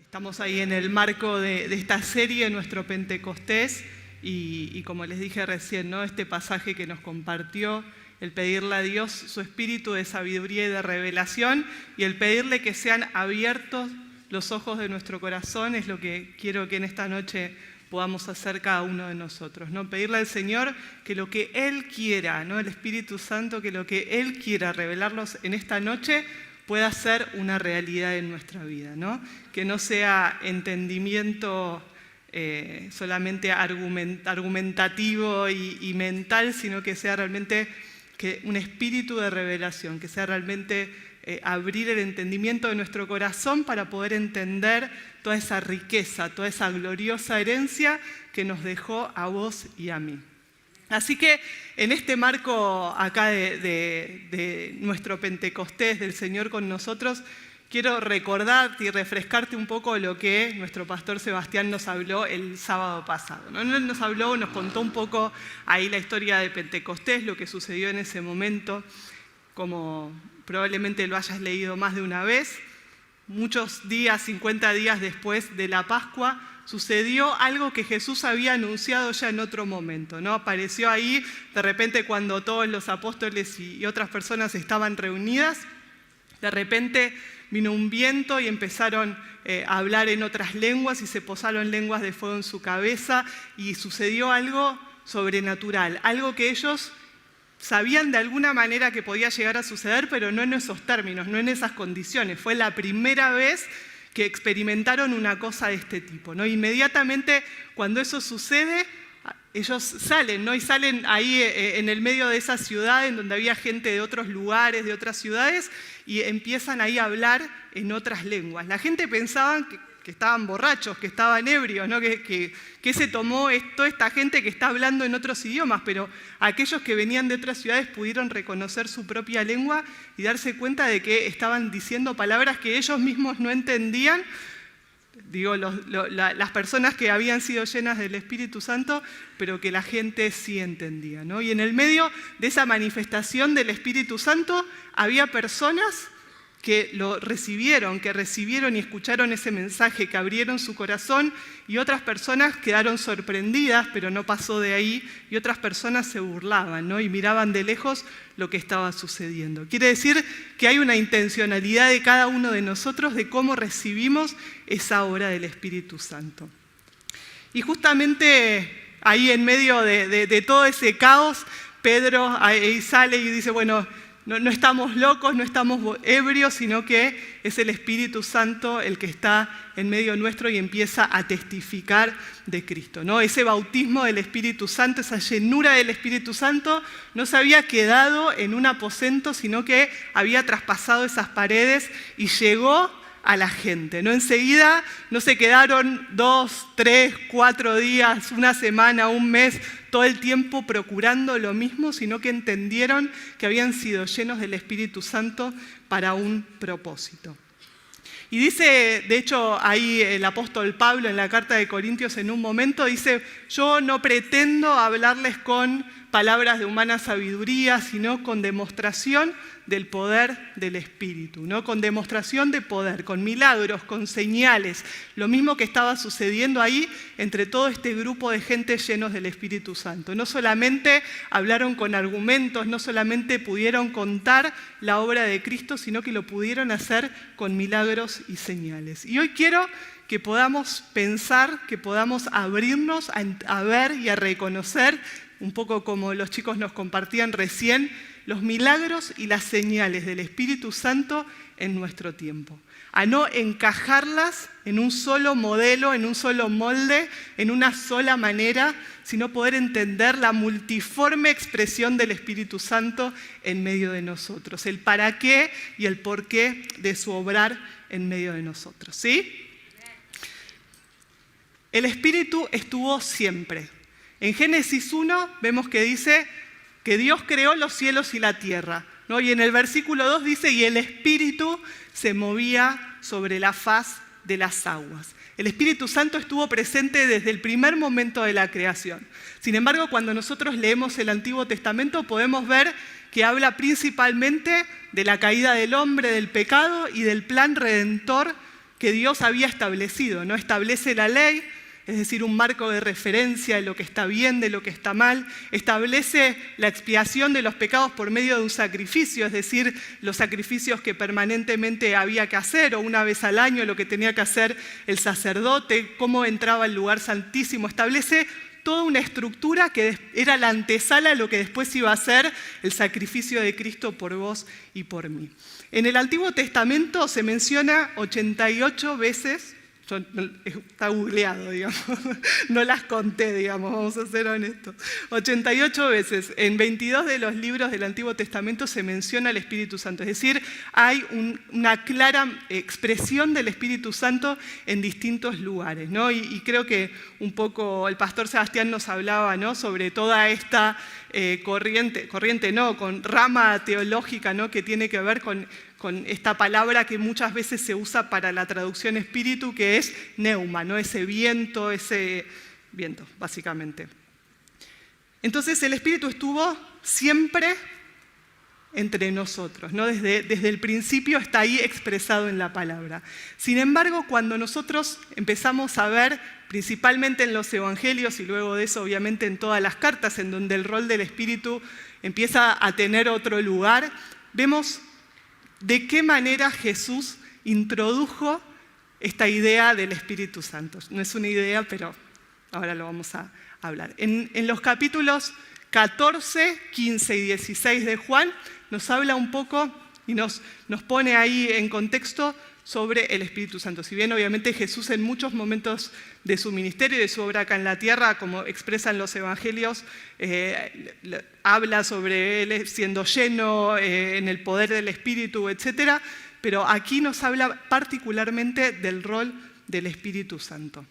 Estamos ahí en el marco de esta serie, nuestro Pentecostés, y como les dije recién, ¿no? Este pasaje que nos compartió, el pedirle a Dios su espíritu de sabiduría y de revelación, y el pedirle que sean abiertos los ojos de nuestro corazón, es lo que quiero que en esta noche podamos hacer cada uno de nosotros, ¿no? Pedirle al Señor que lo que Él quiera, ¿no? El Espíritu Santo, que lo que Él quiera revelarnos en esta noche pueda ser una realidad en nuestra vida, ¿no? Que no sea entendimiento solamente argumentativo y mental, sino que sea realmente un espíritu de revelación, que sea realmente abrir el entendimiento de nuestro corazón para poder entender toda esa riqueza, toda esa gloriosa herencia que nos dejó a vos y a mí. Así que en este marco acá de nuestro Pentecostés, del Señor con nosotros, quiero recordarte y refrescarte un poco lo que nuestro pastor Sebastián nos habló el sábado pasado, ¿no? Él nos contó un poco ahí la historia de Pentecostés, lo que sucedió en ese momento, como probablemente lo hayas leído más de una vez. Muchos días, 50 días después de la Pascua, sucedió algo que Jesús había anunciado ya en otro momento, ¿no? Apareció ahí, de repente cuando todos los apóstoles y otras personas estaban reunidas, de repente vino un viento y empezaron a hablar en otras lenguas y se posaron lenguas de fuego en su cabeza y sucedió algo sobrenatural, algo que ellos sabían de alguna manera que podía llegar a suceder, pero no en esos términos, no en esas condiciones. Fue la primera vez que experimentaron una cosa de este tipo, ¿no? Inmediatamente cuando eso sucede, ellos salen, ¿no? Y salen ahí en el medio de esa ciudad en donde había gente de otros lugares, de otras ciudades, y empiezan ahí a hablar en otras lenguas. La gente pensaba que estaban borrachos, que estaban ebrios, ¿no? que se tomó toda esta gente que está hablando en otros idiomas, pero aquellos que venían de otras ciudades pudieron reconocer su propia lengua y darse cuenta de que estaban diciendo palabras que ellos mismos no entendían. Digo, las personas que habían sido llenas del Espíritu Santo, pero que la gente sí entendía, ¿no? Y en el medio de esa manifestación del Espíritu Santo había personas que lo recibieron, y escucharon ese mensaje, que abrieron su corazón, y otras personas quedaron sorprendidas, pero no pasó de ahí, y otras personas se burlaban, ¿no? Y miraban de lejos lo que estaba sucediendo. Quiere decir que hay una intencionalidad de cada uno de nosotros de cómo recibimos esa obra del Espíritu Santo. Y justamente ahí en medio de todo ese caos, Pedro ahí sale y dice, bueno, no estamos locos, no estamos ebrios, sino que es el Espíritu Santo el que está en medio nuestro y empieza a testificar de Cristo, ¿no? Ese bautismo del Espíritu Santo, esa llenura del Espíritu Santo, no se había quedado en un aposento, sino que había traspasado esas paredes y llegó a la gente, ¿no? Enseguida no se quedaron 2, 3, 4 días, una semana, un mes, todo el tiempo procurando lo mismo, sino que entendieron que habían sido llenos del Espíritu Santo para un propósito. Y dice, de hecho, ahí el apóstol Pablo en la carta de Corintios en un momento dice, yo no pretendo hablarles con palabras de humana sabiduría, sino con demostración del poder del Espíritu, ¿no? Con demostración de poder, con milagros, con señales, lo mismo que estaba sucediendo ahí entre todo este grupo de gente llenos del Espíritu Santo. No solamente hablaron con argumentos, no solamente pudieron contar la obra de Cristo, sino que lo pudieron hacer con milagros y señales. Y hoy quiero que podamos pensar, que podamos abrirnos a ver y a reconocer, un poco como los chicos nos compartían recién, los milagros y las señales del Espíritu Santo en nuestro tiempo. A no encajarlas en un solo modelo, en un solo molde, en una sola manera, sino poder entender la multiforme expresión del Espíritu Santo en medio de nosotros, el para qué y el por qué de su obrar en medio de nosotros, ¿sí? El Espíritu estuvo siempre. En Génesis 1 vemos que dice que Dios creó los cielos y la tierra, ¿no? Y en el versículo 2 dice, y el Espíritu se movía sobre la faz de las aguas. El Espíritu Santo estuvo presente desde el primer momento de la creación. Sin embargo, cuando nosotros leemos el Antiguo Testamento, podemos ver que habla principalmente de la caída del hombre, del pecado y del plan redentor que Dios había establecido, ¿no? Establece la ley, es decir, un marco de referencia de lo que está bien, de lo que está mal. Establece la expiación de los pecados por medio de un sacrificio, es decir, los sacrificios que permanentemente había que hacer, o una vez al año lo que tenía que hacer el sacerdote, cómo entraba al lugar santísimo. Establece toda una estructura que era la antesala de lo que después iba a ser el sacrificio de Cristo por vos y por mí. En el Antiguo Testamento se menciona 88 veces, está googleado, digamos, no las conté, digamos, vamos a ser honestos. 88 veces, en 22 de los libros del Antiguo Testamento se menciona el Espíritu Santo, es decir, hay una clara expresión del Espíritu Santo en distintos lugares, ¿no? Y creo que un poco el pastor Sebastián nos hablaba, ¿no?, sobre toda esta con rama teológica, ¿no?, que tiene que ver con esta palabra que muchas veces se usa para la traducción espíritu, que es neuma, ¿no? Ese viento, básicamente. Entonces el Espíritu estuvo siempre entre nosotros, ¿no? Desde el principio está ahí expresado en la palabra. Sin embargo, cuando nosotros empezamos a ver, principalmente en los evangelios y luego de eso obviamente en todas las cartas, en donde el rol del Espíritu empieza a tener otro lugar, vemos de qué manera Jesús introdujo esta idea del Espíritu Santo. No es una idea, pero ahora lo vamos a hablar. En los capítulos 14, 15 y 16 de Juan, nos habla un poco y nos pone ahí en contexto sobre el Espíritu Santo. Si bien obviamente Jesús en muchos momentos de su ministerio y de su obra acá en la tierra, como expresan los evangelios, habla sobre él siendo lleno en el poder del Espíritu, etc. Pero aquí nos habla particularmente del rol del Espíritu Santo.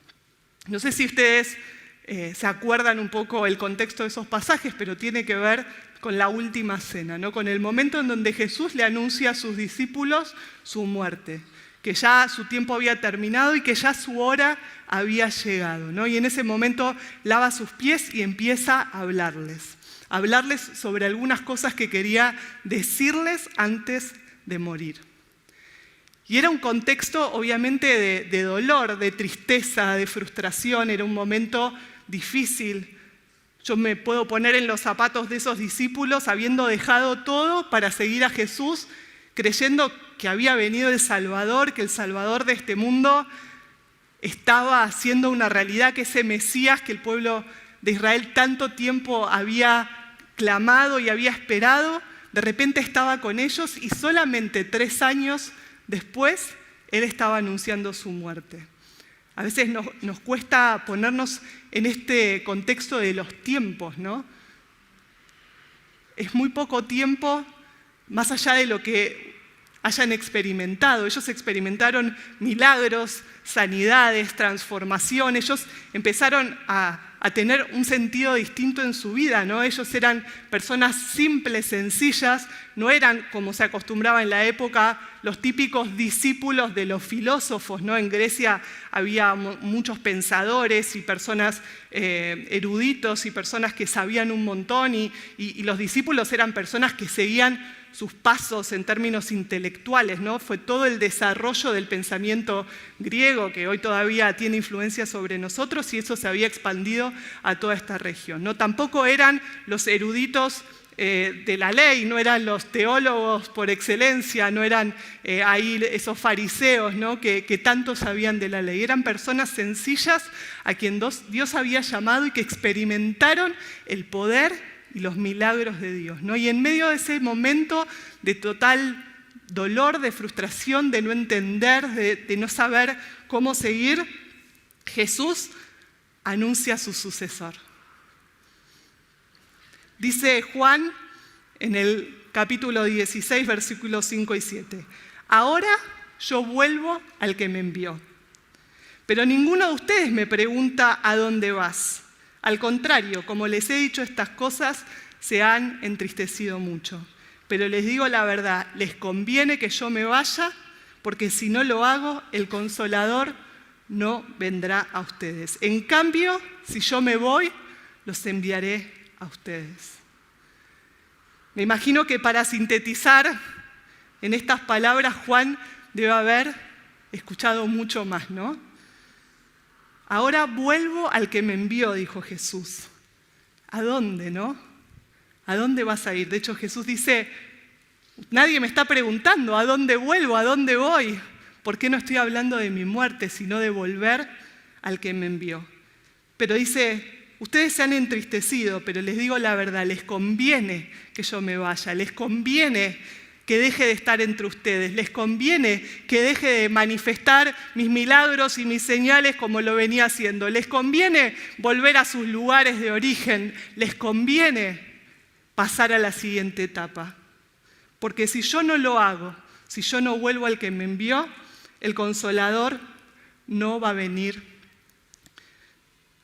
No sé si ustedes se acuerdan un poco el contexto de esos pasajes, pero tiene que ver con la última cena, ¿no? Con el momento en donde Jesús le anuncia a sus discípulos su muerte, que ya su tiempo había terminado y que ya su hora había llegado, ¿no? Y en ese momento lava sus pies y empieza a hablarles sobre algunas cosas que quería decirles antes de morir. Y era un contexto obviamente de dolor, de tristeza, de frustración, era un momento difícil. Yo me puedo poner en los zapatos de esos discípulos habiendo dejado todo para seguir a Jesús, creyendo que había venido el Salvador, que el Salvador de este mundo estaba haciendo una realidad, que ese Mesías que el pueblo de Israel tanto tiempo había clamado y había esperado, de repente estaba con ellos y solamente 3 años después Él estaba anunciando su muerte. A veces nos cuesta ponernos en este contexto de los tiempos, ¿no? Es muy poco tiempo, más allá de lo que hayan experimentado. Ellos experimentaron milagros, sanidades, transformación. Ellos empezaron a tener un sentido distinto en su vida, ¿no? Ellos eran personas simples, sencillas, no eran, como se acostumbraba en la época, los típicos discípulos de los filósofos, ¿no? En Grecia había muchos pensadores y personas eruditos y personas que sabían un montón y los discípulos eran personas que seguían sus pasos en términos intelectuales, ¿no? Fue todo el desarrollo del pensamiento griego que hoy todavía tiene influencia sobre nosotros y eso se había expandido a toda esta región, ¿no? Tampoco eran los eruditos de la ley, no eran los teólogos por excelencia, no eran ahí esos fariseos, ¿no? que tanto sabían de la ley. Eran personas sencillas a quien Dios había llamado y que experimentaron el poder y los milagros de Dios, ¿no? Y en medio de ese momento de total dolor, de frustración, de no entender, de no saber cómo seguir, Jesús anuncia a su sucesor. Dice Juan en el capítulo 16, versículos 5 y 7. Ahora yo vuelvo al que me envió. Pero ninguno de ustedes me pregunta ¿a dónde vas? Al contrario, como les he dicho estas cosas, se han entristecido mucho. Pero les digo la verdad, les conviene que yo me vaya, porque si no lo hago, el Consolador no vendrá a ustedes. En cambio, si yo me voy, los enviaré a ustedes. Me imagino que para sintetizar en estas palabras, Juan debe haber escuchado mucho más, ¿no? Ahora vuelvo al que me envió, dijo Jesús. ¿A dónde, no? ¿A dónde vas a ir? De hecho, Jesús dice, nadie me está preguntando a dónde vuelvo, a dónde voy. ¿Por qué no estoy hablando de mi muerte, sino de volver al que me envió? Pero dice, ustedes se han entristecido, pero les digo la verdad, les conviene que yo me vaya, les conviene que deje de estar entre ustedes, les conviene que deje de manifestar mis milagros y mis señales como lo venía haciendo, les conviene volver a sus lugares de origen, les conviene pasar a la siguiente etapa. Porque si yo no lo hago, si yo no vuelvo al que me envió, el Consolador no va a venir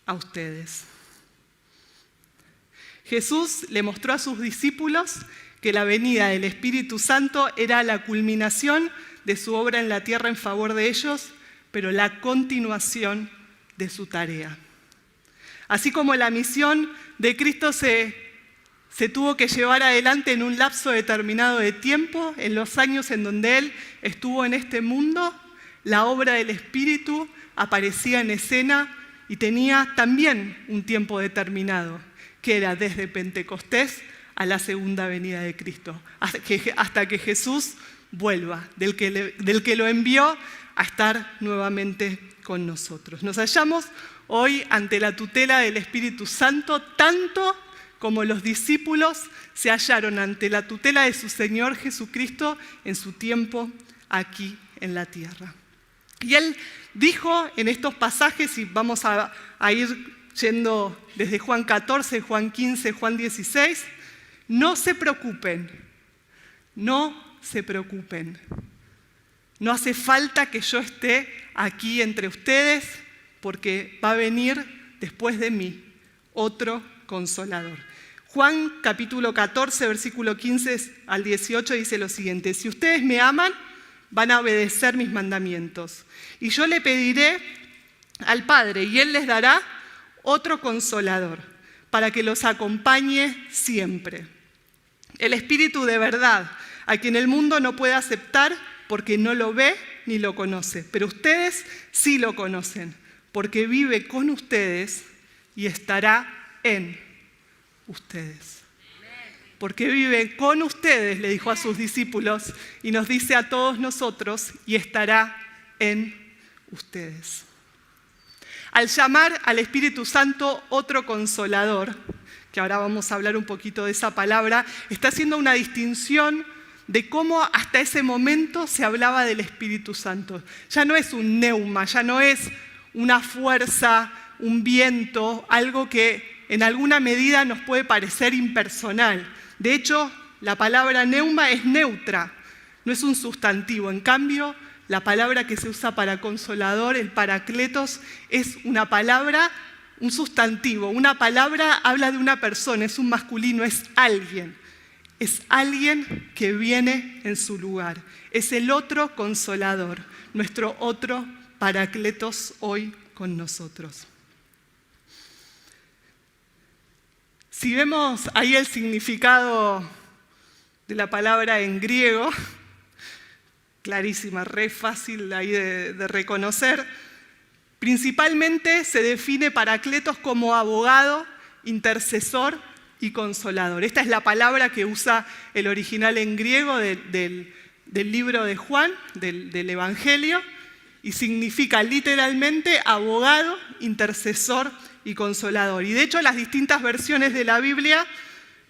a ustedes. Jesús le mostró a sus discípulos que la venida del Espíritu Santo era la culminación de su obra en la tierra en favor de ellos, pero la continuación de su tarea. Así como la misión de Cristo se tuvo que llevar adelante en un lapso determinado de tiempo, en los años en donde Él estuvo en este mundo, la obra del Espíritu aparecía en escena y tenía también un tiempo determinado, que era desde Pentecostés a la segunda venida de Cristo, hasta que Jesús vuelva, del que lo envió a estar nuevamente con nosotros. Nos hallamos hoy ante la tutela del Espíritu Santo, tanto como los discípulos se hallaron ante la tutela de su Señor Jesucristo en su tiempo aquí en la tierra. Y Él dijo en estos pasajes, y vamos a ir yendo desde Juan 14, Juan 15, Juan 16, no se preocupen, no se preocupen. No hace falta que yo esté aquí entre ustedes, porque va a venir después de mí otro Consolador. Juan capítulo 14, versículo 15 al 18 dice lo siguiente: si ustedes me aman, van a obedecer mis mandamientos. Y yo le pediré al Padre, y Él les dará otro Consolador, para que los acompañe siempre. El Espíritu de verdad, a quien el mundo no puede aceptar porque no lo ve ni lo conoce. Pero ustedes sí lo conocen, porque vive con ustedes y estará en ustedes. Porque vive con ustedes, le dijo a sus discípulos, y nos dice a todos nosotros, y estará en ustedes. Al llamar al Espíritu Santo otro Consolador, que ahora vamos a hablar un poquito de esa palabra, está haciendo una distinción de cómo hasta ese momento se hablaba del Espíritu Santo. Ya no es un neuma, ya no es una fuerza, un viento, algo que en alguna medida nos puede parecer impersonal. De hecho, la palabra neuma es neutra, no es un sustantivo. En cambio, la palabra que se usa para consolador, el parakletos, es una palabra, un sustantivo. Una palabra habla de una persona, es un masculino, es alguien. Es alguien que viene en su lugar. Es el otro Consolador, nuestro otro parakletos hoy con nosotros. Si vemos ahí el significado de la palabra en griego, clarísima, re fácil ahí de reconocer, principalmente se define parakletos como abogado, intercesor y consolador. Esta es la palabra que usa el original en griego del libro de Juan, del Evangelio, y significa literalmente abogado, intercesor y consolador. Y de hecho las distintas versiones de la Biblia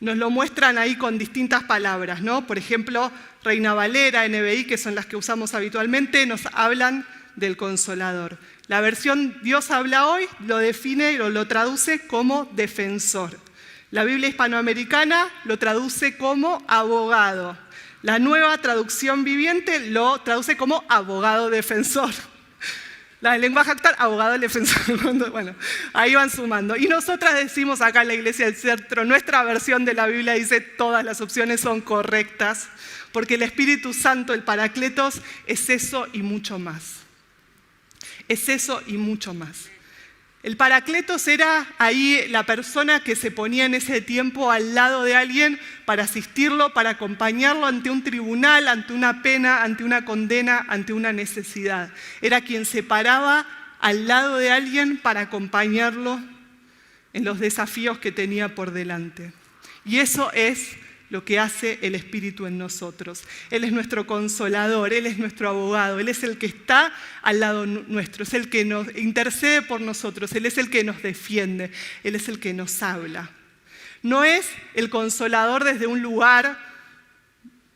nos lo muestran ahí con distintas palabras, ¿no? Por ejemplo, Reina Valera, NBI, que son las que usamos habitualmente, nos hablan del Consolador. La versión Dios habla hoy lo define o lo traduce como defensor. La Biblia hispanoamericana lo traduce como abogado. La nueva traducción viviente lo traduce como abogado defensor. La de lenguaje actual, abogado defensor. Bueno, ahí van sumando. Y nosotras decimos acá en la Iglesia del Centro, nuestra versión de la Biblia dice todas las opciones son correctas, porque el Espíritu Santo, el Parakletos, es eso y mucho más. Es eso y mucho más. El Paracletos era ahí la persona que se ponía en ese tiempo al lado de alguien para asistirlo, para acompañarlo ante un tribunal, ante una pena, ante una condena, ante una necesidad. Era quien se paraba al lado de alguien para acompañarlo en los desafíos que tenía por delante. Y eso es lo que hace el Espíritu en nosotros. Él es nuestro consolador, Él es nuestro abogado, Él es el que está al lado nuestro, es el que nos intercede por nosotros, Él es el que nos defiende, Él es el que nos habla. No es el consolador desde un lugar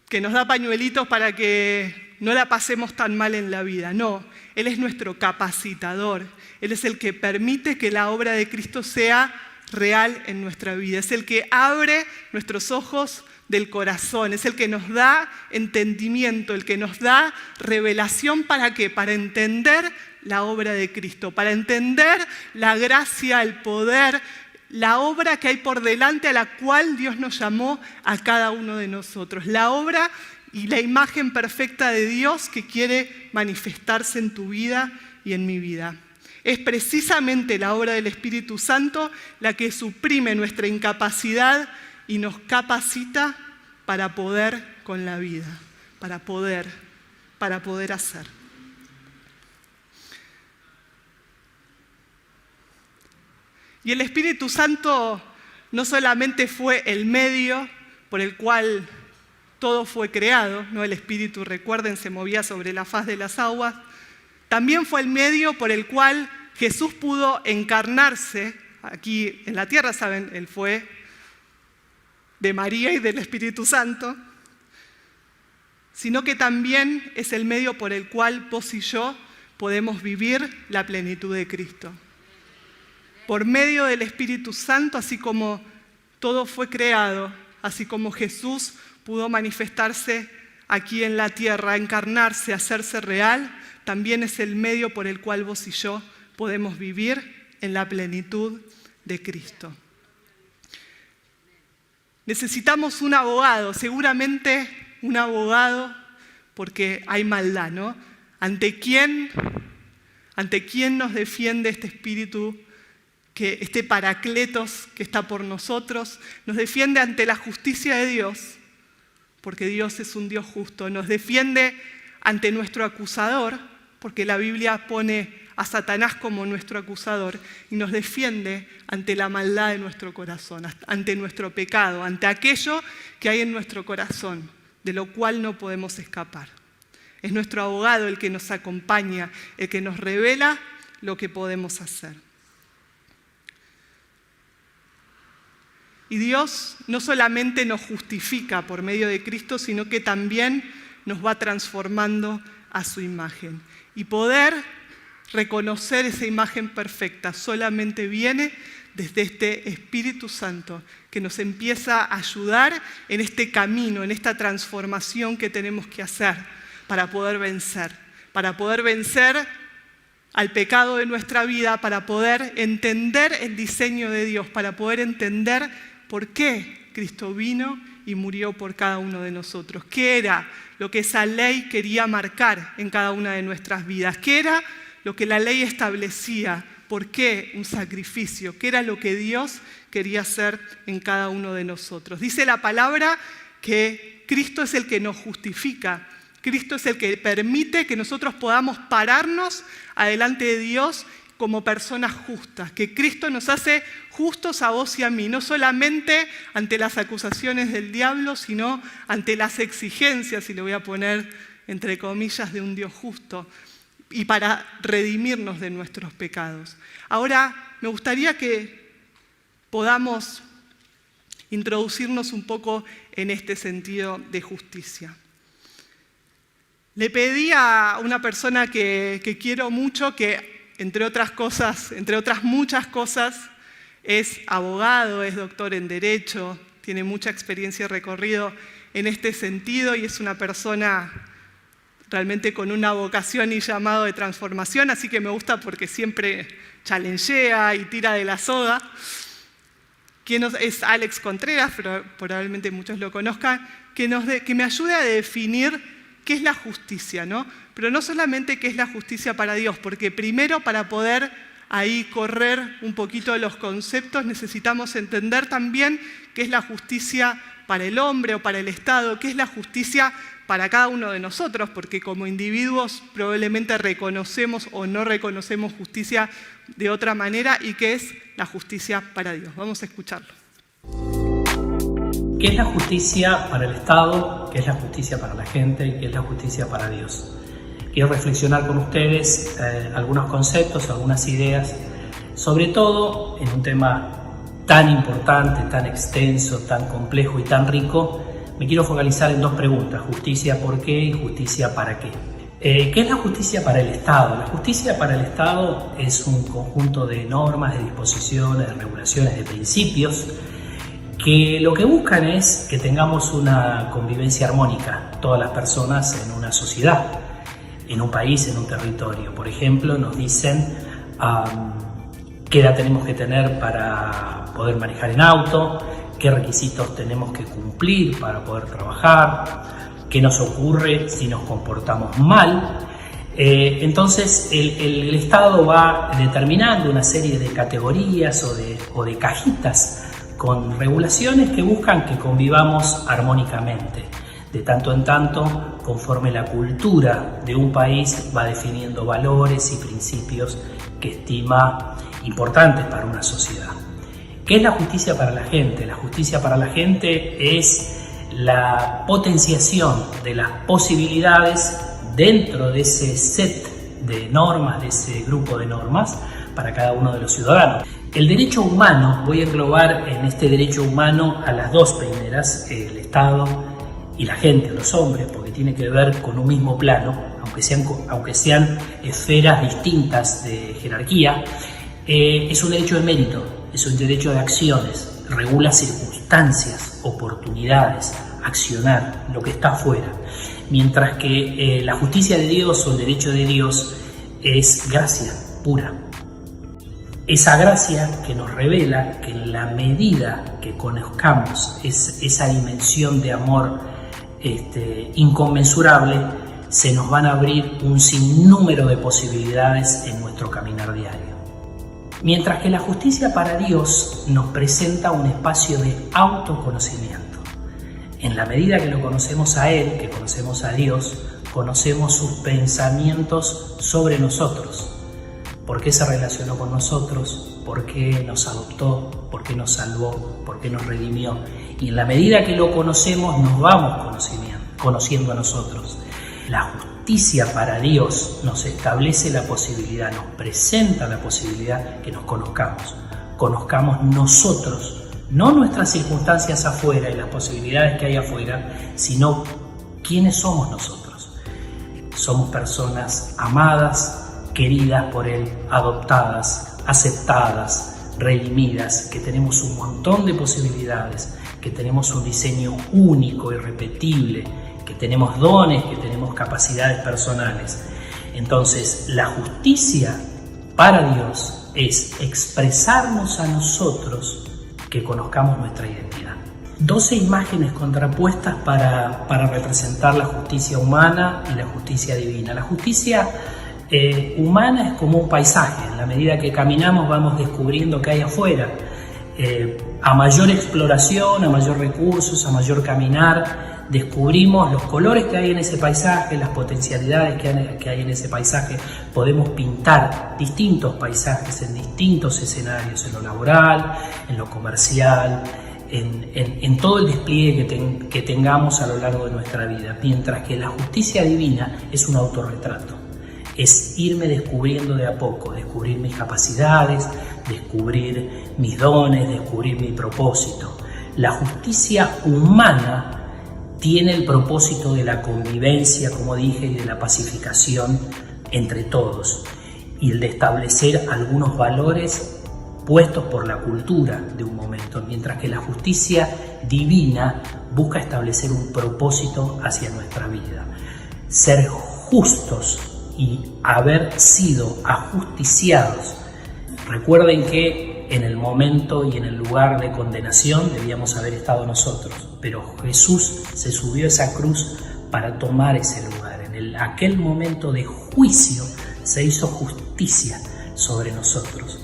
que nos da pañuelitos para que no la pasemos tan mal en la vida, no. Él es nuestro capacitador, Él es el que permite que la obra de Cristo sea real en nuestra vida. Es el que abre nuestros ojos del corazón, es el que nos da entendimiento, el que nos da revelación. ¿Para qué? Para entender la obra de Cristo, para entender la gracia, el poder, la obra que hay por delante a la cual Dios nos llamó a cada uno de nosotros. La obra y la imagen perfecta de Dios que quiere manifestarse en tu vida y en mi vida. Es precisamente la obra del Espíritu Santo la que suprime nuestra incapacidad y nos capacita para poder con la vida, para poder hacer. Y el Espíritu Santo no solamente fue el medio por el cual todo fue creado, ¿no? El Espíritu, recuerden, se movía sobre la faz de las aguas. También fue el medio por el cual Jesús pudo encarnarse aquí en la tierra, ¿saben? Él fue de María y del Espíritu Santo, sino que también es el medio por el cual vos y yo podemos vivir la plenitud de Cristo. Por medio del Espíritu Santo, así como todo fue creado, así como Jesús pudo manifestarse aquí en la tierra, encarnarse, hacerse real, también es el medio por el cual vos y yo podemos vivir en la plenitud de Cristo. Necesitamos un abogado, seguramente un abogado, porque hay maldad, ¿no? ¿Ante quién nos defiende este Espíritu, este Paracletos que está por nosotros? Nos defiende ante la justicia de Dios, porque Dios es un Dios justo. Nos defiende ante nuestro acusador, porque la Biblia pone a Satanás como nuestro acusador, y nos defiende ante la maldad de nuestro corazón, ante nuestro pecado, ante aquello que hay en nuestro corazón, de lo cual no podemos escapar. Es nuestro abogado el que nos acompaña, el que nos revela lo que podemos hacer. Y Dios no solamente nos justifica por medio de Cristo, sino que también nos va transformando a su imagen. Y poder reconocer esa imagen perfecta solamente viene desde este Espíritu Santo que nos empieza a ayudar en este camino, en esta transformación que tenemos que hacer para poder vencer al pecado de nuestra vida, para poder entender el diseño de Dios, para poder entender por qué Cristo vino y murió por cada uno de nosotros. ¿Qué era lo que esa ley quería marcar en cada una de nuestras vidas? ¿Qué era lo que la ley establecía? ¿Por qué un sacrificio? ¿Qué era lo que Dios quería hacer en cada uno de nosotros? Dice la palabra que Cristo es el que nos justifica. Cristo es el que permite que nosotros podamos pararnos adelante de Dios como personas justas, que Cristo nos hace justos a vos y a mí, no solamente ante las acusaciones del diablo, sino ante las exigencias, y lo voy a poner entre comillas, de un Dios justo, y para redimirnos de nuestros pecados. Ahora, me gustaría que podamos introducirnos un poco en este sentido de justicia. Le pedí a una persona que quiero mucho, que entre otras muchas cosas, es abogado, es doctor en Derecho, tiene mucha experiencia y recorrido en este sentido y es una persona realmente con una vocación y llamado de transformación, así que me gusta porque siempre challengea y tira de la soga. Es Alex Contreras, pero probablemente muchos lo conozcan, que me ayude a definir qué es la justicia, ¿no? Pero no solamente qué es la justicia para Dios, porque primero para poder ahí correr un poquito los conceptos, necesitamos entender también qué es la justicia para el hombre o para el Estado, qué es la justicia para cada uno de nosotros, porque como individuos probablemente reconocemos o no reconocemos justicia de otra manera, y qué es la justicia para Dios. Vamos a escucharlo. ¿Qué es la justicia para el Estado? ¿Qué es la justicia para la gente? ¿Y qué es la justicia para Dios? Quiero reflexionar con ustedes algunos conceptos, algunas ideas, sobre todo en un tema tan importante, tan extenso, tan complejo y tan rico. Me quiero focalizar en dos preguntas: justicia por qué y justicia para qué. ¿Qué es la justicia para el Estado? La justicia para el Estado es un conjunto de normas, de disposiciones, de regulaciones, de principios que lo que buscan es que tengamos una convivencia armónica, todas las personas en una sociedad, en un país, en un territorio. Por ejemplo, nos dicen qué edad tenemos que tener para poder manejar en auto, qué requisitos tenemos que cumplir para poder trabajar, qué nos ocurre si nos comportamos mal. Entonces el Estado va determinando una serie de categorías o de cajitas con regulaciones que buscan que convivamos armónicamente. De tanto en tanto, conforme la cultura de un país va definiendo valores y principios que estima importantes para una sociedad. ¿Qué es la justicia para la gente? La justicia para la gente es la potenciación de las posibilidades dentro de ese set de normas, de ese grupo de normas para cada uno de los ciudadanos. El derecho humano, voy a englobar en este derecho humano a las dos primeras, el Estado y la gente, los hombres, porque tiene que ver con un mismo plano, aunque sean esferas distintas de jerarquía. Es un derecho de mérito, es un derecho de acciones, regula circunstancias, oportunidades, accionar lo que está afuera. Mientras que la justicia de Dios o el derecho de Dios es gracia pura. Esa gracia que nos revela que en la medida que conozcamos esa dimensión de amor inconmensurable, se nos van a abrir un sinnúmero de posibilidades en nuestro caminar diario. Mientras que la justicia para Dios nos presenta un espacio de autoconocimiento. En la medida que lo conocemos a Él, que conocemos a Dios, conocemos sus pensamientos sobre nosotros. ¿Por qué se relacionó con nosotros? ¿Por qué nos adoptó? ¿Por qué nos salvó? ¿Por qué nos redimió? Y en la medida que lo conocemos, nos vamos conociendo a nosotros. La justicia para Dios nos establece la posibilidad, nos presenta la posibilidad que nos conozcamos. Conozcamos nosotros, no nuestras circunstancias afuera y las posibilidades que hay afuera, sino quiénes somos nosotros. Somos personas amadas, queridas por Él, adoptadas, aceptadas, redimidas, que tenemos un montón de posibilidades, que tenemos un diseño único, irrepetible, que tenemos dones, que tenemos capacidades personales. Entonces, la justicia para Dios es expresarnos a nosotros que conozcamos nuestra identidad. 12 imágenes contrapuestas para representar la justicia humana y la justicia divina. La justicia humana es como un paisaje. En la medida que caminamos vamos descubriendo qué hay afuera. A mayor exploración, a mayor recursos, a mayor caminar, descubrimos los colores que hay en ese paisaje, las potencialidades que hay en ese paisaje. Podemos pintar distintos paisajes en distintos escenarios, en lo laboral, en lo comercial, en todo el despliegue que tengamos a lo largo de nuestra vida. Mientras que la justicia divina es un autorretrato. Es irme descubriendo de a poco, descubrir mis capacidades, descubrir mis dones, descubrir mi propósito. La justicia humana tiene el propósito de la convivencia, como dije, y de la pacificación entre todos, y el de establecer algunos valores puestos por la cultura de un momento, mientras que la justicia divina busca establecer un propósito hacia nuestra vida. Ser justos y haber sido ajusticiados. Recuerden que en el momento y en el lugar de condenación debíamos haber estado nosotros, pero Jesús se subió a esa cruz para tomar ese lugar. En aquel momento de juicio se hizo justicia. sobre nosotros.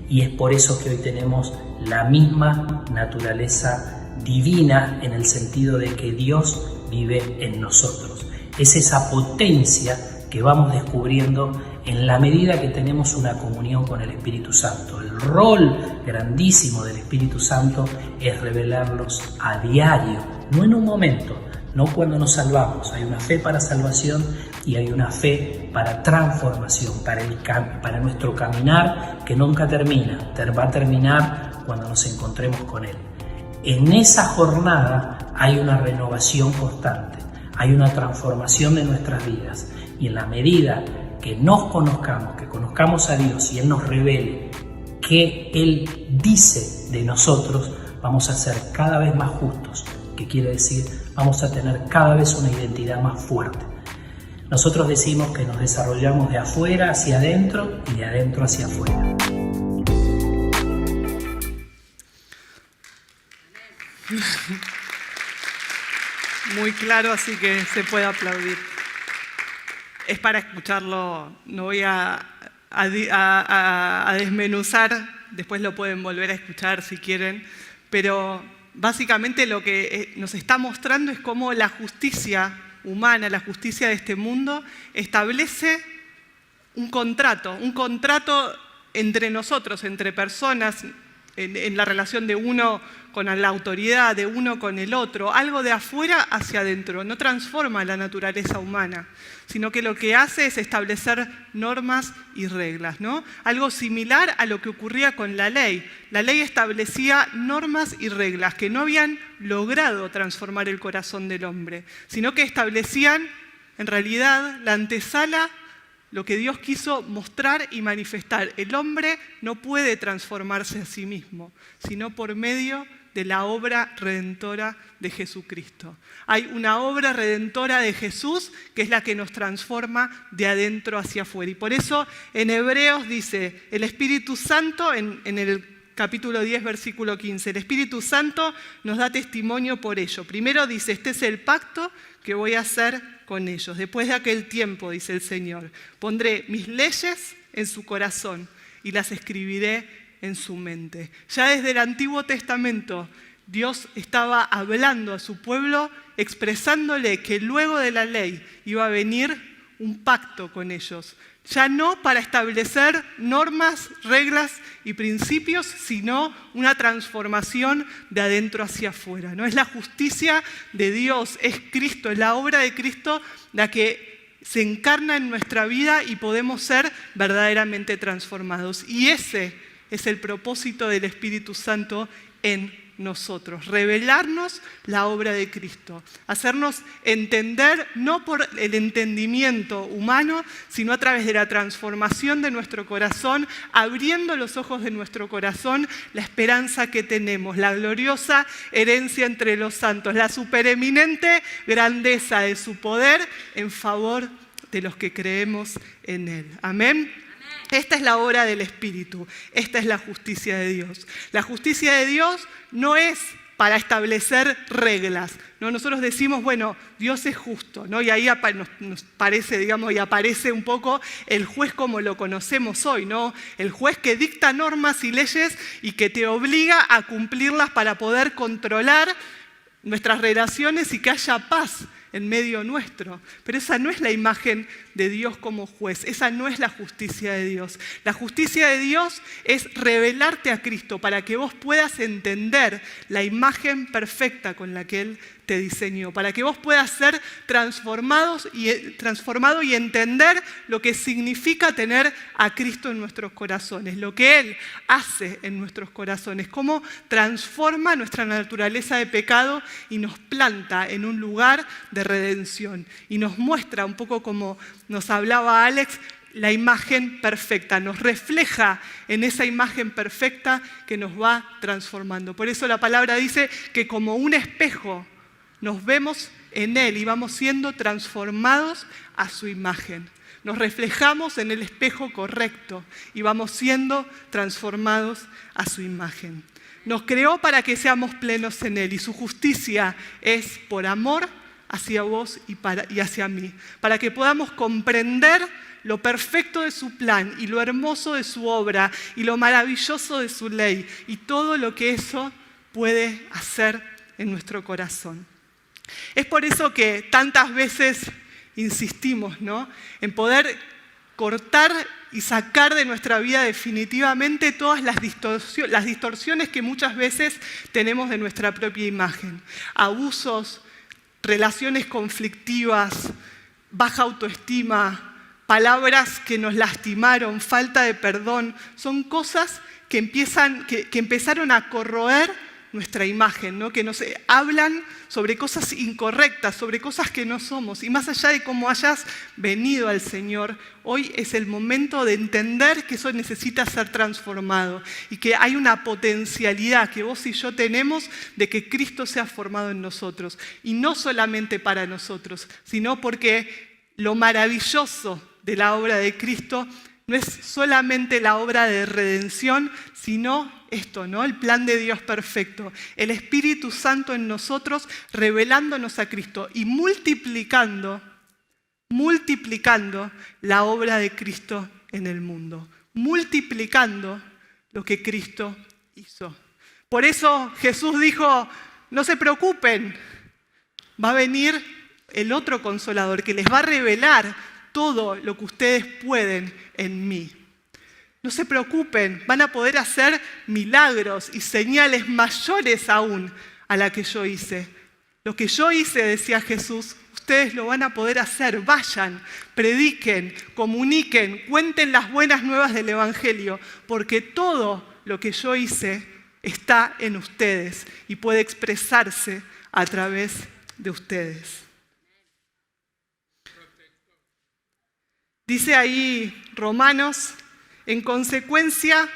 Y es por eso que hoy tenemos la misma naturaleza divina, en el sentido de que Dios vive en nosotros. Es esa potencia que vamos descubriendo en la medida que tenemos una comunión con el Espíritu Santo. El rol grandísimo del Espíritu Santo es revelarlos a diario, no en un momento, no cuando nos salvamos. Hay una fe para salvación y hay una fe para transformación, para nuestro caminar que nunca termina, va a terminar cuando nos encontremos con Él. En esa jornada hay una renovación constante, hay una transformación de nuestras vidas, y en la medida que nos conozcamos, que conozcamos a Dios y Él nos revele qué Él dice de nosotros, vamos a ser cada vez más justos, que quiere decir vamos a tener cada vez una identidad más fuerte. Nosotros decimos que nos desarrollamos de afuera hacia adentro y de adentro hacia afuera. Muy claro, así que se puede aplaudir. Es para escucharlo, no voy a desmenuzar, después lo pueden volver a escuchar si quieren, pero básicamente lo que nos está mostrando es cómo la justicia humana, la justicia de este mundo, establece un contrato entre nosotros, entre personas, en la relación de uno con la autoridad, de uno con el otro, algo de afuera hacia adentro. No transforma la naturaleza humana, sino que lo que hace es establecer normas y reglas, ¿no? Algo similar a lo que ocurría con la ley. La ley establecía normas y reglas que no habían logrado transformar el corazón del hombre, sino que establecían, en realidad, la antesala, lo que Dios quiso mostrar y manifestar. El hombre no puede transformarse a sí mismo, sino por medio de la obra redentora de Jesucristo. Hay una obra redentora de Jesús que es la que nos transforma de adentro hacia afuera. Y por eso en Hebreos dice, el Espíritu Santo, en el capítulo 10, versículo 15, el Espíritu Santo nos da testimonio por ello. Primero dice, este es el pacto que voy a hacer con ellos. Después de aquel tiempo, dice el Señor, pondré mis leyes en su corazón y las escribiré en su mente. Ya desde el Antiguo Testamento, Dios estaba hablando a su pueblo, expresándole que luego de la ley iba a venir un pacto con ellos. Ya no para establecer normas, reglas y principios, sino una transformación de adentro hacia afuera. No es la justicia de Dios, es Cristo, es la obra de Cristo la que se encarna en nuestra vida y podemos ser verdaderamente transformados. Y ese es el propósito del Espíritu Santo en nosotros, revelarnos la obra de Cristo, hacernos entender no por el entendimiento humano, sino a través de la transformación de nuestro corazón, abriendo los ojos de nuestro corazón, la esperanza que tenemos, la gloriosa herencia entre los santos, la supereminente grandeza de su poder en favor de los que creemos en Él. Amén. Esta es la obra del Espíritu, esta es la justicia de Dios. La justicia de Dios no es para establecer reglas, ¿no? Nosotros decimos, bueno, Dios es justo, ¿no? Y ahí nos parece, digamos, y aparece un poco el juez como lo conocemos hoy, ¿no? El juez que dicta normas y leyes y que te obliga a cumplirlas para poder controlar nuestras relaciones y que haya paz en medio nuestro. Pero esa no es la imagen de Dios como juez, esa no es la justicia de Dios. La justicia de Dios es revelarte a Cristo para que vos puedas entender la imagen perfecta con la que Él te diseñó, para que vos puedas ser transformado y entender lo que significa tener a Cristo en nuestros corazones, lo que Él hace en nuestros corazones, cómo transforma nuestra naturaleza de pecado y nos planta en un lugar de redención y nos muestra un poco como nos hablaba Alex, la imagen perfecta, nos refleja en esa imagen perfecta que nos va transformando. Por eso la palabra dice que como un espejo nos vemos en Él y vamos siendo transformados a su imagen. Nos reflejamos en el espejo correcto y vamos siendo transformados a su imagen. Nos creó para que seamos plenos en Él y su justicia es por amor hacia vos y hacia mí, para que podamos comprender lo perfecto de su plan y lo hermoso de su obra y lo maravilloso de su ley y todo lo que eso puede hacer en nuestro corazón. Es por eso que tantas veces insistimos, ¿no?, en poder cortar y sacar de nuestra vida definitivamente todas las distorsiones que muchas veces tenemos de nuestra propia imagen. Abusos, relaciones conflictivas, baja autoestima, palabras que nos lastimaron, falta de perdón, son cosas que empezaron a corroer nuestra imagen, ¿no?, que nos hablan sobre cosas incorrectas, sobre cosas que no somos. Y más allá de cómo hayas venido al Señor, hoy es el momento de entender que eso necesita ser transformado y que hay una potencialidad que vos y yo tenemos de que Cristo sea formado en nosotros. Y no solamente para nosotros, sino porque lo maravilloso de la obra de Cristo no es solamente la obra de redención, sino esto, ¿no?, el plan de Dios perfecto, el Espíritu Santo en nosotros revelándonos a Cristo y multiplicando la obra de Cristo en el mundo, multiplicando lo que Cristo hizo. Por eso Jesús dijo, no se preocupen, va a venir el otro Consolador que les va a revelar todo lo que ustedes pueden en mí. No se preocupen, van a poder hacer milagros y señales mayores aún a la que yo hice. Lo que yo hice, decía Jesús, ustedes lo van a poder hacer. Vayan, prediquen, comuniquen, cuenten las buenas nuevas del Evangelio, porque todo lo que yo hice está en ustedes y puede expresarse a través de ustedes. Dice ahí Romanos, en consecuencia,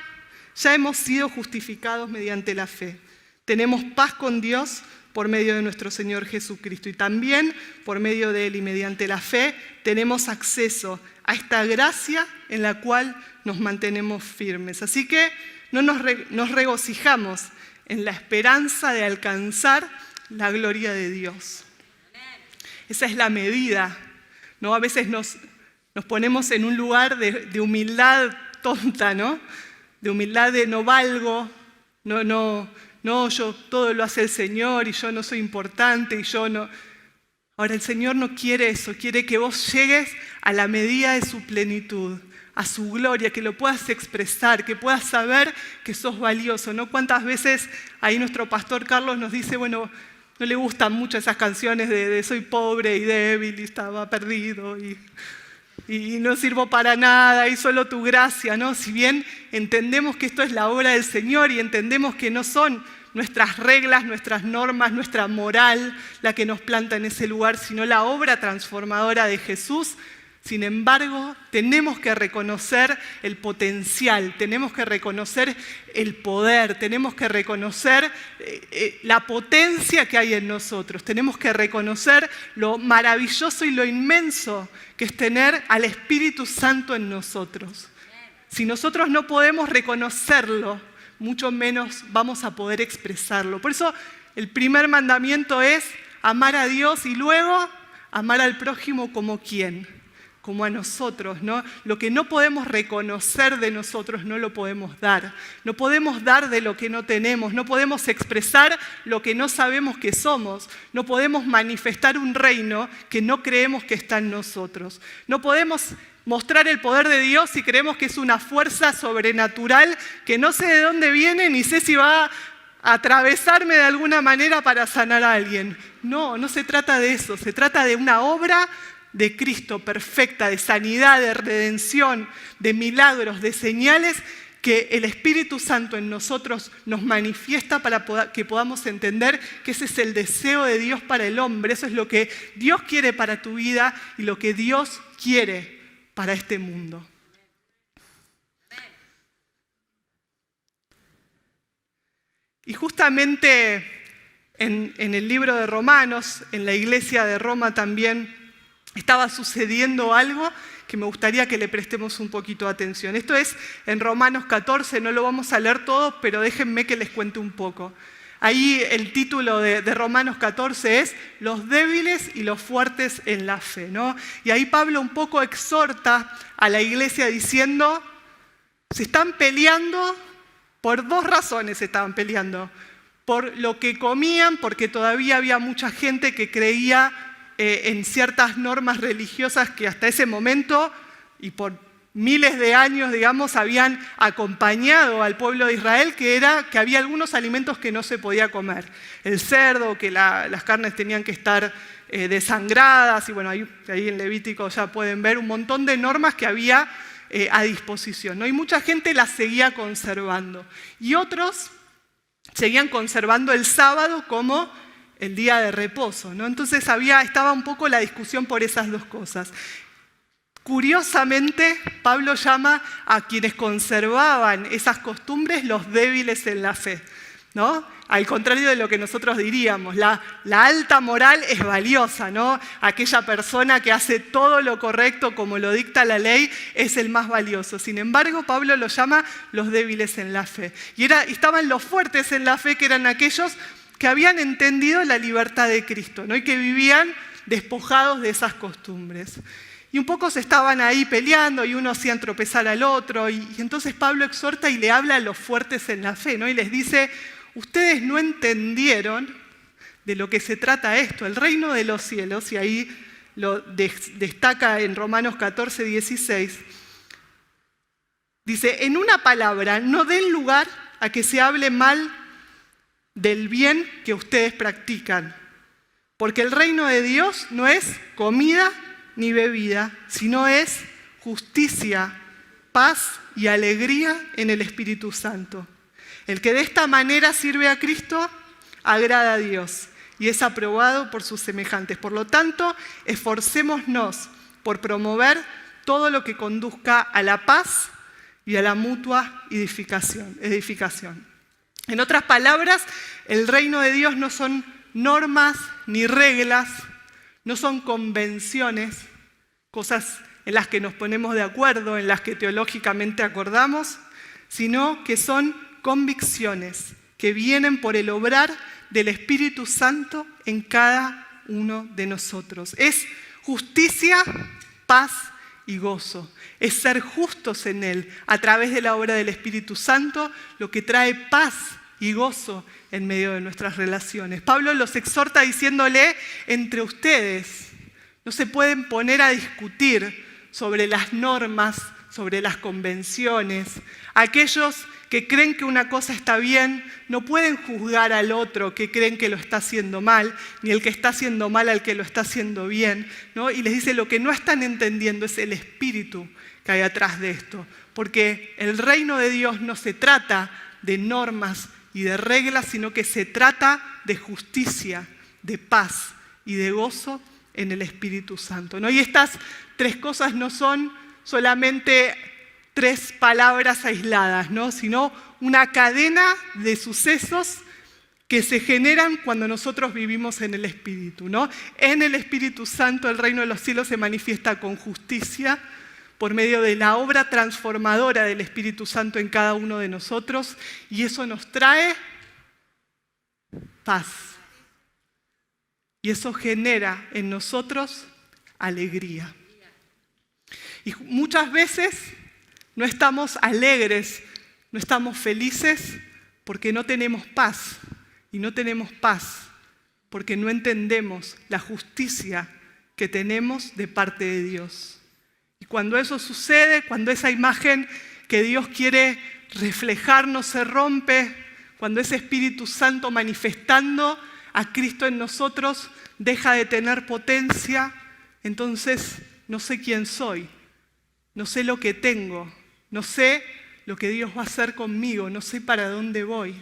ya hemos sido justificados mediante la fe. Tenemos paz con Dios por medio de nuestro Señor Jesucristo y también por medio de Él y mediante la fe tenemos acceso a esta gracia en la cual nos mantenemos firmes. Así que nos regocijamos en la esperanza de alcanzar la gloria de Dios. Esa es la medida, ¿no? A veces nos ponemos en un lugar de humildad tonta, ¿no? De humildad de no valgo, no, yo todo lo hace el Señor y yo no soy importante y yo no. Ahora el Señor no quiere eso, quiere que vos llegues a la medida de su plenitud, a su gloria, que lo puedas expresar, que puedas saber que sos valioso, ¿no? ¿Cuántas veces ahí nuestro pastor Carlos nos dice, bueno, no le gustan mucho esas canciones de soy pobre y débil y estaba perdido y no sirvo para nada y solo tu gracia, ¿no? Si bien entendemos que esto es la obra del Señor y entendemos que no son nuestras reglas, nuestras normas, nuestra moral la que nos planta en ese lugar, sino la obra transformadora de Jesús, sin embargo, tenemos que reconocer el potencial, tenemos que reconocer el poder, tenemos que reconocer la potencia que hay en nosotros, tenemos que reconocer lo maravilloso y lo inmenso que es tener al Espíritu Santo en nosotros. Si nosotros no podemos reconocerlo, mucho menos vamos a poder expresarlo. Por eso el primer mandamiento es amar a Dios y luego amar al prójimo como ¿quién? Como a nosotros, ¿no? Lo que no podemos reconocer de nosotros no lo podemos dar. No podemos dar de lo que no tenemos, no podemos expresar lo que no sabemos que somos, no podemos manifestar un reino que no creemos que está en nosotros. No podemos mostrar el poder de Dios si creemos que es una fuerza sobrenatural que no sé de dónde viene ni sé si va a atravesarme de alguna manera para sanar a alguien. No, no se trata de eso, se trata de una obra de Cristo perfecta, de sanidad, de redención, de milagros, de señales que el Espíritu Santo en nosotros nos manifiesta para que podamos entender que ese es el deseo de Dios para el hombre, eso es lo que Dios quiere para tu vida y lo que Dios quiere para este mundo. Y justamente en el libro de Romanos, en la iglesia de Roma también, estaba sucediendo algo que me gustaría que le prestemos un poquito de atención. Esto es en Romanos 14, no lo vamos a leer todo, pero déjenme que les cuente un poco. Ahí el título de Romanos 14 es Los débiles y los fuertes en la fe, ¿no? Y ahí Pablo un poco exhorta a la iglesia diciendo, se están peleando, por dos razones se estaban peleando. Por lo que comían, porque todavía había mucha gente que creía en ciertas normas religiosas que hasta ese momento y por miles de años, digamos, habían acompañado al pueblo de Israel, que era que había algunos alimentos que no se podía comer. El cerdo, que las carnes tenían que estar desangradas, y bueno, ahí en Levítico ya pueden ver un montón de normas que había a disposición, ¿no? Y mucha gente las seguía conservando. Y otros seguían conservando el sábado como el día de reposo, ¿no? Entonces estaba un poco la discusión por esas dos cosas. Curiosamente, Pablo llama a quienes conservaban esas costumbres los débiles en la fe, ¿no? Al contrario de lo que nosotros diríamos, la alta moral es valiosa, ¿no? Aquella persona que hace todo lo correcto como lo dicta la ley es el más valioso. Sin embargo, Pablo los llama los débiles en la fe. Y estaban los fuertes en la fe, que eran aquellos que habían entendido la libertad de Cristo, ¿no? Y que vivían despojados de esas costumbres. Y un poco se estaban ahí peleando y uno hacía tropezar al otro. Y entonces Pablo exhorta y le habla a los fuertes en la fe, ¿no? Y les dice, ustedes no entendieron de lo que se trata esto, el reino de los cielos, y ahí lo destaca en Romanos 14, 16. Dice, en una palabra, no den lugar a que se hable mal del bien que ustedes practican, porque el reino de Dios no es comida ni bebida, sino es justicia, paz y alegría en el Espíritu Santo. El que de esta manera sirve a Cristo, agrada a Dios y es aprobado por sus semejantes. Por lo tanto, esforcémonos por promover todo lo que conduzca a la paz y a la mutua edificación. En otras palabras, el reino de Dios no son normas ni reglas, no son convenciones, cosas en las que nos ponemos de acuerdo, en las que teológicamente acordamos, sino que son convicciones que vienen por el obrar del Espíritu Santo en cada uno de nosotros. Es justicia, paz y gozo. Es ser justos en Él a través de la obra del Espíritu Santo, lo que trae paz y gozo en medio de nuestras relaciones. Pablo los exhorta diciéndole, entre ustedes no se pueden poner a discutir sobre las normas, sobre las convenciones. Aquellos que creen que una cosa está bien no pueden juzgar al otro que creen que lo está haciendo mal, ni el que está haciendo mal al que lo está haciendo bien, ¿no? Y les dice, lo que no están entendiendo es el espíritu que hay atrás de esto, porque el reino de Dios no se trata de normas y de reglas, sino que se trata de justicia, de paz y de gozo en el Espíritu Santo, ¿no? Y estas tres cosas no son solamente tres palabras aisladas, ¿no? Sino una cadena de sucesos que se generan cuando nosotros vivimos en el Espíritu, ¿no? En el Espíritu Santo el reino de los cielos se manifiesta con justicia por medio de la obra transformadora del Espíritu Santo en cada uno de nosotros, y eso nos trae paz. Y eso genera en nosotros alegría. Y muchas veces no estamos alegres, no estamos felices porque no tenemos paz. Y no tenemos paz porque no entendemos la justicia que tenemos de parte de Dios. Y cuando eso sucede, cuando esa imagen que Dios quiere reflejarnos se rompe, cuando ese Espíritu Santo manifestando a Cristo en nosotros deja de tener potencia, entonces no sé quién soy, no sé lo que tengo, no sé lo que Dios va a hacer conmigo, no sé para dónde voy.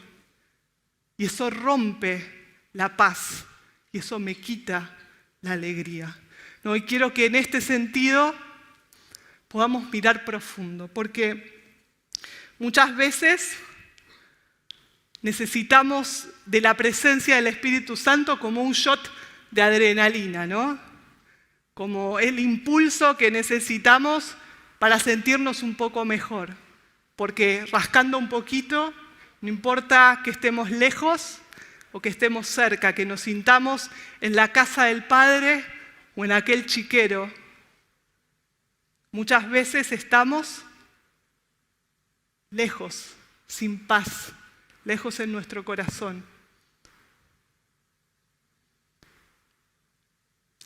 Y eso rompe la paz y eso me quita la alegría. ¿No? Y quiero que en este sentido podamos mirar profundo, porque muchas veces necesitamos de la presencia del Espíritu Santo como un shot de adrenalina, ¿no? Como el impulso que necesitamos para sentirnos un poco mejor, porque rascando un poquito, no importa que estemos lejos, o que estemos cerca, que nos sintamos en la casa del Padre o en aquel chiquero. Muchas veces estamos lejos, sin paz, lejos en nuestro corazón.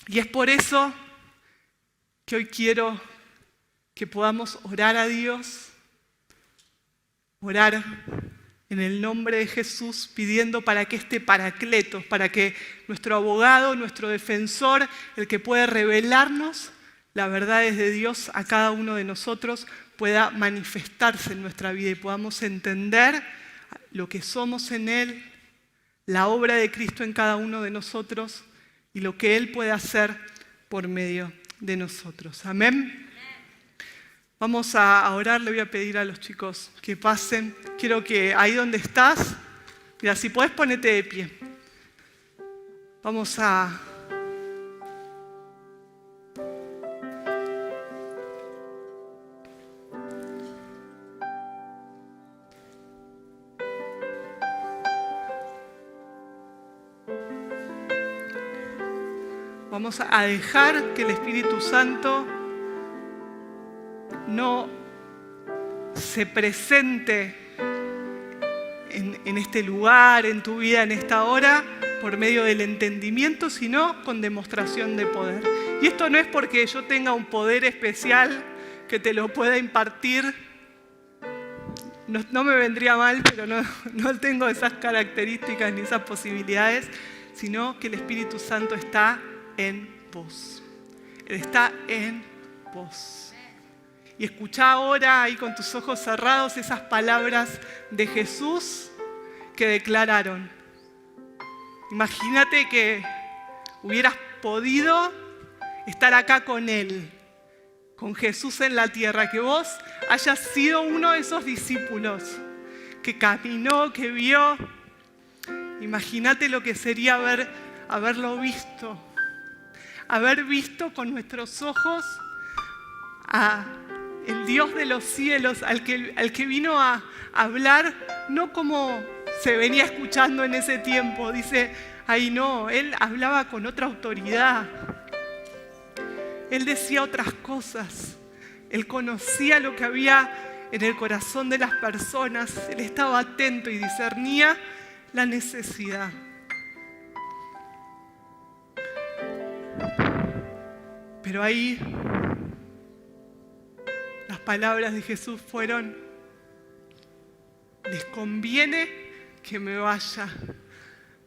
Y es por eso que hoy quiero que podamos orar a Dios, orar en el nombre de Jesús, pidiendo para que este Paracletos, para que nuestro abogado, nuestro defensor, el que puede revelarnos las verdades de Dios a cada uno de nosotros, pueda manifestarse en nuestra vida y podamos entender lo que somos en Él, la obra de Cristo en cada uno de nosotros y lo que Él puede hacer por medio de nosotros. Amén. Vamos a orar, le voy a pedir a los chicos que pasen. Quiero que ahí donde estás, mira, si podés ponete de pie. Vamos a dejar que el Espíritu Santo no se presente en este lugar, en tu vida, en esta hora, por medio del entendimiento, sino con demostración de poder. Y esto no es porque yo tenga un poder especial que te lo pueda impartir. No me vendría mal, pero no tengo esas características ni esas posibilidades, sino que el Espíritu Santo está en vos. Él está en vos. Y escuchá ahora ahí con tus ojos cerrados esas palabras de Jesús que declararon. Imagínate que hubieras podido estar acá con Él, con Jesús en la tierra, que vos hayas sido uno de esos discípulos que caminó, que vio. Imagínate lo que sería haberlo visto, haber visto con nuestros ojos a el Dios de los cielos, al que vino a hablar, no como se venía escuchando en ese tiempo. Dice, ahí no, Él hablaba con otra autoridad. Él decía otras cosas. Él conocía lo que había en el corazón de las personas. Él estaba atento y discernía la necesidad. Pero ahí las palabras de Jesús fueron: les conviene que me vaya,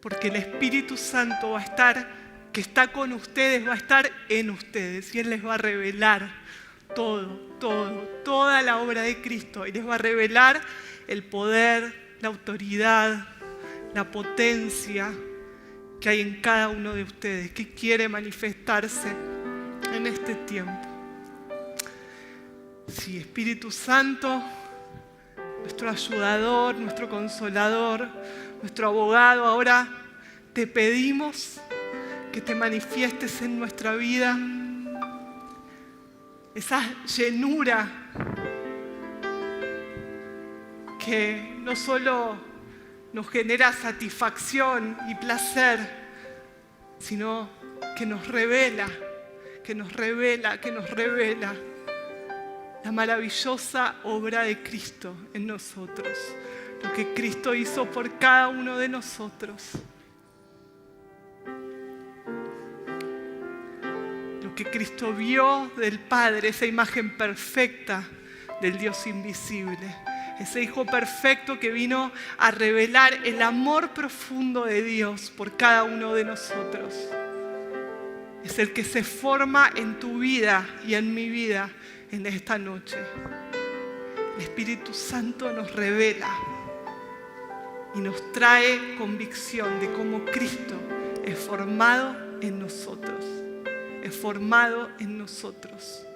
porque el Espíritu Santo va a estar, que está con ustedes, va a estar en ustedes, y Él les va a revelar toda la obra de Cristo, y les va a revelar el poder, la autoridad, la potencia que hay en cada uno de ustedes, que quiere manifestarse en este tiempo. Sí, Espíritu Santo, nuestro ayudador, nuestro consolador, nuestro abogado, ahora te pedimos que te manifiestes en nuestra vida esa llenura que no solo nos genera satisfacción y placer, sino que nos revela la maravillosa obra de Cristo en nosotros, lo que Cristo hizo por cada uno de nosotros, lo que Cristo vio del Padre, esa imagen perfecta del Dios invisible, ese Hijo perfecto que vino a revelar el amor profundo de Dios por cada uno de nosotros. Es el que se forma en tu vida y en mi vida en esta noche. El Espíritu Santo nos revela y nos trae convicción de cómo Cristo es formado en nosotros. Es formado en nosotros.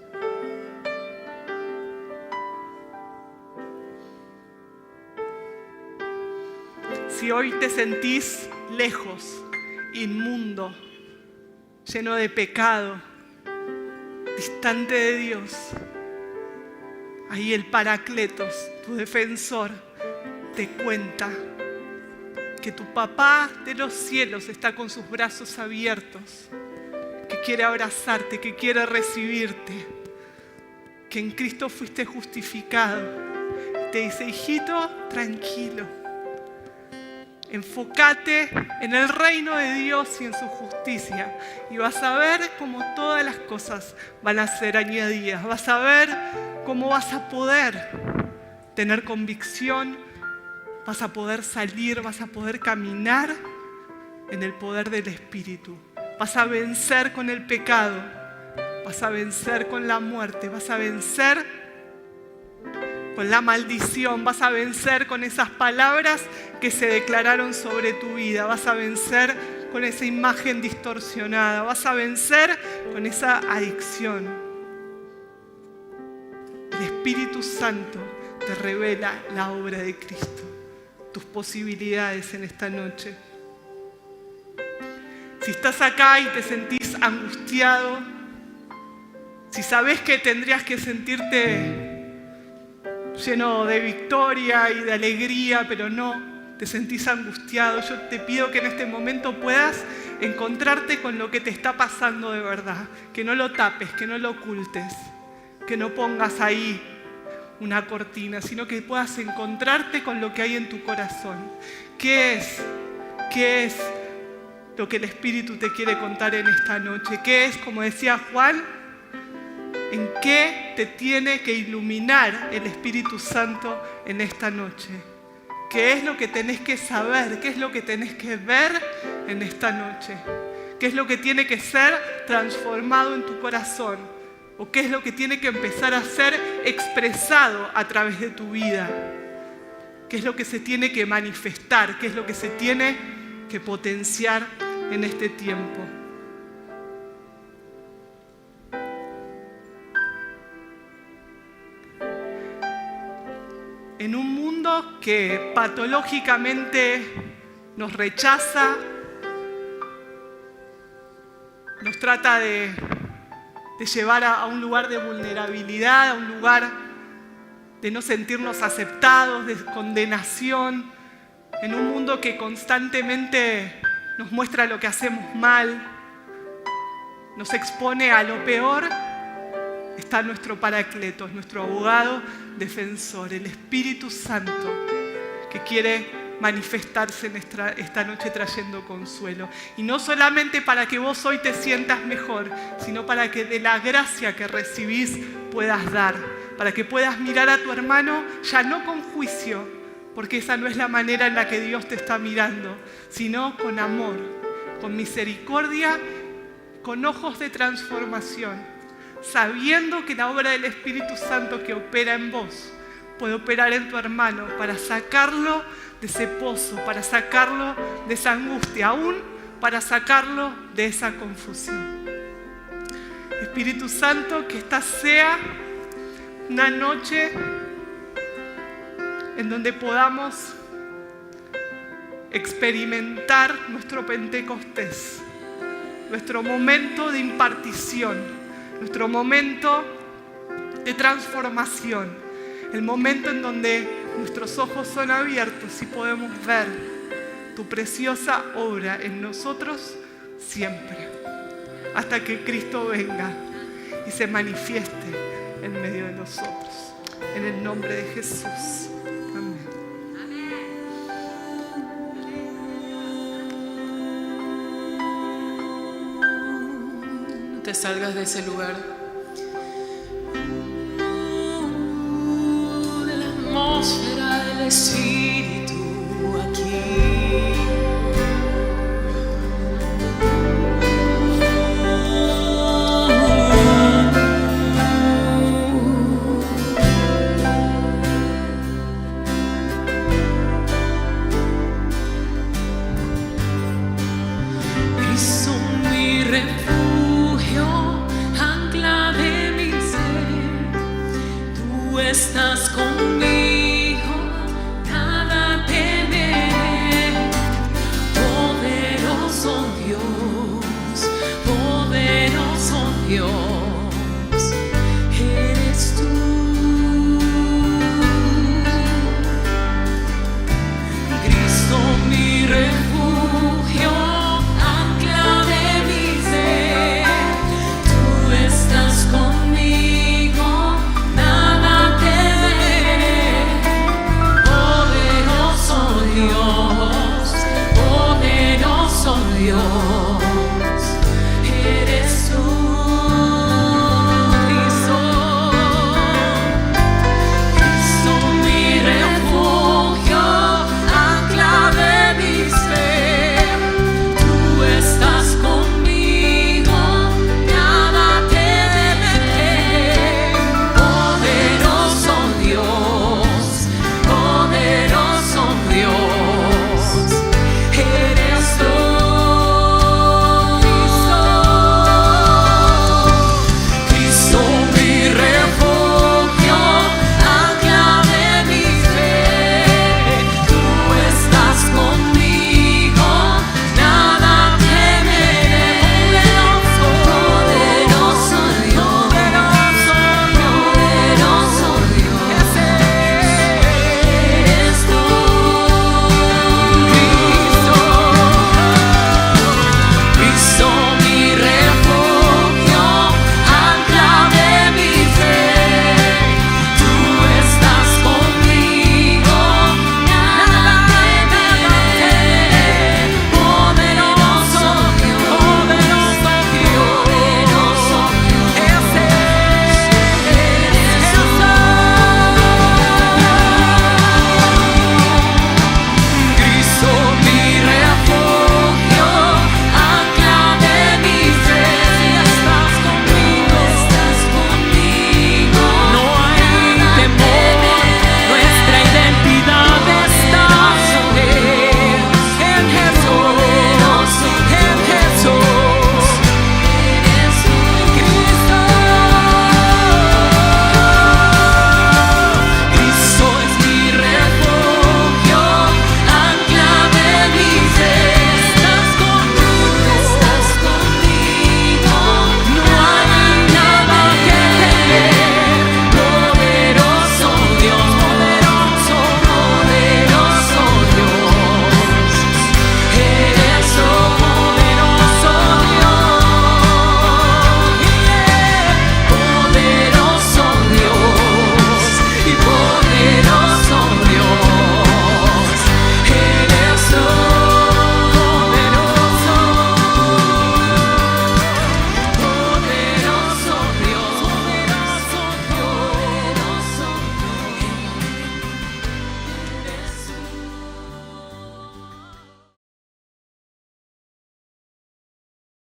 Si hoy te sentís lejos, inmundo, lleno de pecado, distante de Dios, ahí el Paracletos, tu defensor, te cuenta que tu papá de los cielos está con sus brazos abiertos, que quiere abrazarte, que quiere recibirte, que en Cristo fuiste justificado. Te dice, hijito, tranquilo, enfócate en el reino de Dios y en su justicia, y vas a ver cómo todas las cosas van a ser añadidas. Vas a ver cómo vas a poder tener convicción, vas a poder salir, vas a poder caminar en el poder del Espíritu. Vas a vencer con el pecado, vas a vencer con la muerte, vas a vencer con la maldición, vas a vencer con esas palabras que se declararon sobre tu vida, vas a vencer con esa imagen distorsionada, vas a vencer con esa adicción. El Espíritu Santo te revela la obra de Cristo, tus posibilidades en esta noche. Si estás acá y te sentís angustiado, si sabés que tendrías que sentirte lleno de victoria y de alegría, pero no, te sentís angustiado, yo te pido que en este momento puedas encontrarte con lo que te está pasando de verdad, que no lo tapes, que no lo ocultes, que no pongas ahí una cortina, sino que puedas encontrarte con lo que hay en tu corazón. ¿Qué es lo que el Espíritu te quiere contar en esta noche? ¿Qué es, como decía Juan, en qué te tiene que iluminar el Espíritu Santo en esta noche? ¿Qué es lo que tenés que saber? ¿Qué es lo que tenés que ver en esta noche? ¿Qué es lo que tiene que ser transformado en tu corazón? ¿O qué es lo que tiene que empezar a ser expresado a través de tu vida? ¿Qué es lo que se tiene que manifestar? ¿Qué es lo que se tiene que potenciar en este tiempo? En un mundo que patológicamente nos rechaza, nos trata de llevar a un lugar de vulnerabilidad, a un lugar de no sentirnos aceptados, de condenación, en un mundo que constantemente nos muestra lo que hacemos mal, nos expone a lo peor, está nuestro Paracletos, nuestro abogado defensor, el Espíritu Santo, que quiere manifestarse en esta noche trayendo consuelo. Y no solamente para que vos hoy te sientas mejor, sino para que de la gracia que recibís puedas dar, para que puedas mirar a tu hermano ya no con juicio, porque esa no es la manera en la que Dios te está mirando, sino con amor, con misericordia, con ojos de transformación, sabiendo que la obra del Espíritu Santo que opera en vos puede operar en tu hermano para sacarlo de ese pozo, para sacarlo de esa angustia, aún para sacarlo de esa confusión. Espíritu Santo, que esta sea una noche en donde podamos experimentar nuestro Pentecostés, nuestro momento de impartición, nuestro momento de transformación, el momento en donde nuestros ojos son abiertos y podemos ver tu preciosa obra en nosotros siempre, hasta que Cristo venga y se manifieste en medio de nosotros. En el nombre de Jesús. Amén. No te salgas de ese lugar. De la atmósfera del Espíritu aquí. Estás conmigo, nada temeré. Poderoso Dios, poderoso Dios.